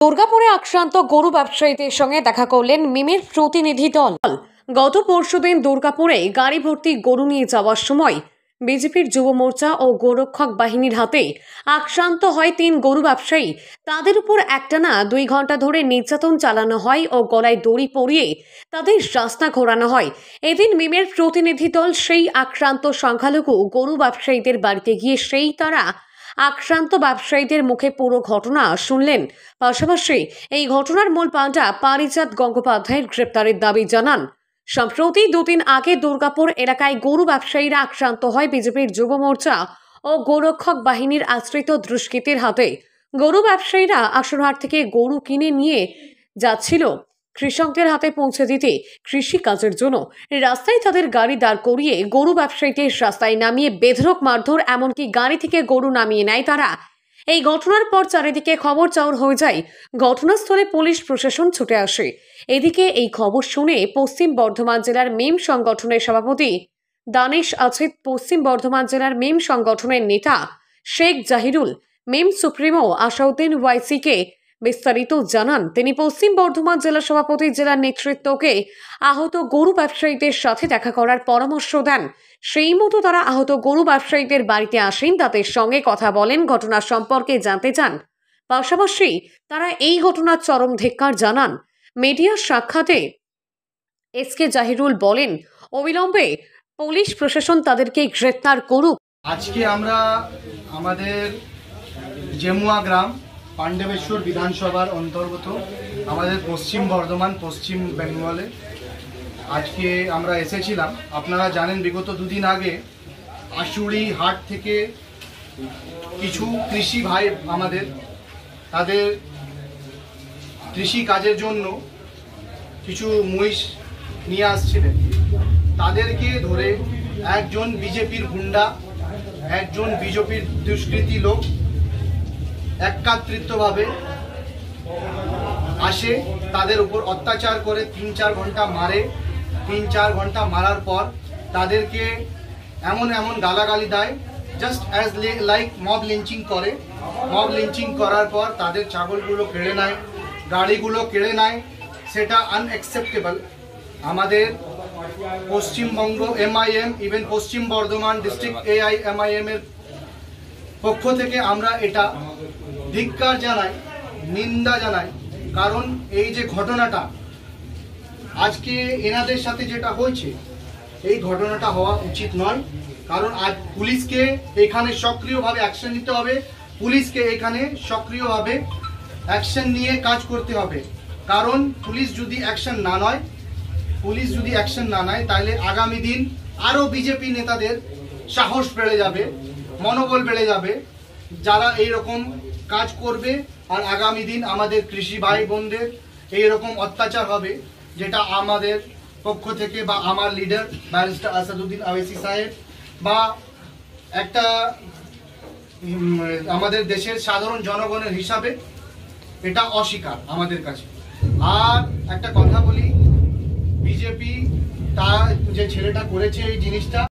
দুর্গাপুরে আক্রান্ত গরু ব্যবসায়ীদের সঙ্গে দেখা করলেন মিমের প্রতিনিধি দল। গত পরশুদিন দুর্গাপুরে গাড়ি ভর্তি গরু নিয়ে যাওয়ার সময় বিজেপির যুব মোর্চা ও গোরক্ষক বাহিনীর হাতে আক্রান্ত হয় 3 গরু ব্যবসায়ী। তাদের উপর একটানা 2 ঘন্টা ধরে নির্যাতন চালানো হয় ও গলায় দড়ি পরিয়ে তাদের রাস্তা ঘোরানো হয়। এদিন মিমের প্রতিনিধি দল সেই আক্রান্ত সংখ্যালঘু গরু ব্যবসায়ীদের বাড়িতে গিয়ে তারা আক্রান্ত ব্যবসায়ীদের মুখে পুরো ঘটনা শুনলেন। পাশাপাশি এই ঘটনার মূল পাণ্ডা পারিজাত গঙ্গোপাধ্যায়ের গ্রেপ্তারের দাবি জানান। সম্প্রতি 2 দিন আগে দুর্গাপুর এলাকায় গরু ব্যবসায়ীরা আক্রান্ত হয় বিজেপির যুব মোর্চা ও গোরক্ষক বাহিনীর আশ্রিত দুষ্কৃতীর হাতে। গরু ব্যবসায়ীরা আসরহাট থেকে গরু কিনে নিয়ে যাচ্ছিল কৃষকদের হাতে পৌঁছে দিতে কৃষি কাজের জন্য। রাস্তায় তাদের গাড়ি দাঁড় করিয়ে গরু ব্যবসায়ীদের রাস্তায় নামিয়ে বেধড়ক মারধর, এমনকি গাড়ি থেকে গরু নামিয়ে নেয় তারা। এই ঘটনার পর চারিদিকে খবর চাউর হয়ে যায়। ঘটনাস্থলে পুলিশ প্রশাসন ছুটে আসে। এদিকে এই খবর শুনে পশ্চিম বর্ধমান জেলার মেম সংগঠনের সভাপতি দানিশ আছেদ, পশ্চিম বর্ধমান জেলার মেম সংগঠনের নেতা শেখ জাহিরুল, মেম সুপ্রিমো আসাউদ্দিন ওয়াইসিকে বিস্তারিত জানান। তিনি পশ্চিম বর্ধমান জেলা সভাপতি জেলার নেতৃত্বকে আহত গরু ব্যবসায়ীদের সাথে দেখা করার পরামর্শ দেন। সেই মতো তারা আহত গরু ব্যবসায়ীদের বাড়িতে আসেন, তাদের সঙ্গে কথা বলেন, ঘটনা সম্পর্কে জানতে চান। পাশাপাশি তারা এই ঘটনার চরম ধিক্কার জানান। মিডিয়ার সাক্ষাতে এসকে জাহিরুল বলেন, অবিলম্বে পুলিশ প্রশাসন তাদেরকে গ্রেফতার করুক। আজকে আমরা আমাদের জেমুয়া গ্রাম পাণ্ডবেশ্বর বিধানসভার অন্তর্গত আমাদের পশ্চিম বর্ধমান পশ্চিম বেঙ্গলে আজকে আমরা এসেছিলাম। আপনারা জানেন বিগত 2 দিন আগে আশুড়ি হাট থেকে কিছু কৃষি ভাই আমাদের তাদের কৃষি কাজের জন্য কিছু মহিষ নিয়ে আসছিলেন। তাদেরকে ধরে একজন বিজেপির গুন্ডা, একজন বিজেপির দুষ্কৃতী লোক একত্রিতভাবে আসে, তাদের উপর অত্যাচার করে 3-4 ঘন্টা মারে। 3-4 ঘন্টা মারার পর তাদেরকে এমন গালাগালি দেয়, just as like mob lynching করে। মব লিঞ্চিং করার পর তাদের ছাগলগুলো কেড়ে নেয়, গাড়িগুলো কেড়ে নেয়। সেটা আনঅ্যাকসেপ্টেবল। আমাদের পশ্চিমবঙ্গ এমআইএম, ইভেন পশ্চিম বর্ধমান ডিস্ট্রিক্ট এআইএমআইএম এর পক্ষ থেকে আমরা এটা ধিক্কার জানাই, নিন্দা জানাই। কারণ এই যে ঘটনাটা আজকে এনাদের সাথে যেটা হয়েছে, এই ঘটনাটা হওয়া উচিত নয়। কারণ আজ পুলিশকে এখানে সক্রিয়ভাবে অ্যাকশন নিতে হবে। পুলিশকে এখানে সক্রিয়ভাবে অ্যাকশন নিয়ে কাজ করতে হবে। কারণ পুলিশ যদি অ্যাকশন না নেয় তাহলে আগামী দিন আরও বিজেপি নেতাদের সাহস বেড়ে যাবে, মনোবল বেড়ে যাবে, যারা এই রকম কাজ করবে। আর আগামী দিন আমাদের কৃষি ভাই বোনদের এইরকম অত্যাচার হবে, যেটা আমাদের পক্ষ থেকে বা আমার লিডার ব্যারিস্টার আসাদুদ্দিন ওয়াইসি সাহেব বা একটা আমাদের দেশের সাধারণ জনগণের হিসাবে এটা অস্বীকার আমাদের কাছে। আর একটা কথা বলি, বিজেপি তার যে ছেলেটা করেছে এই জিনিসটা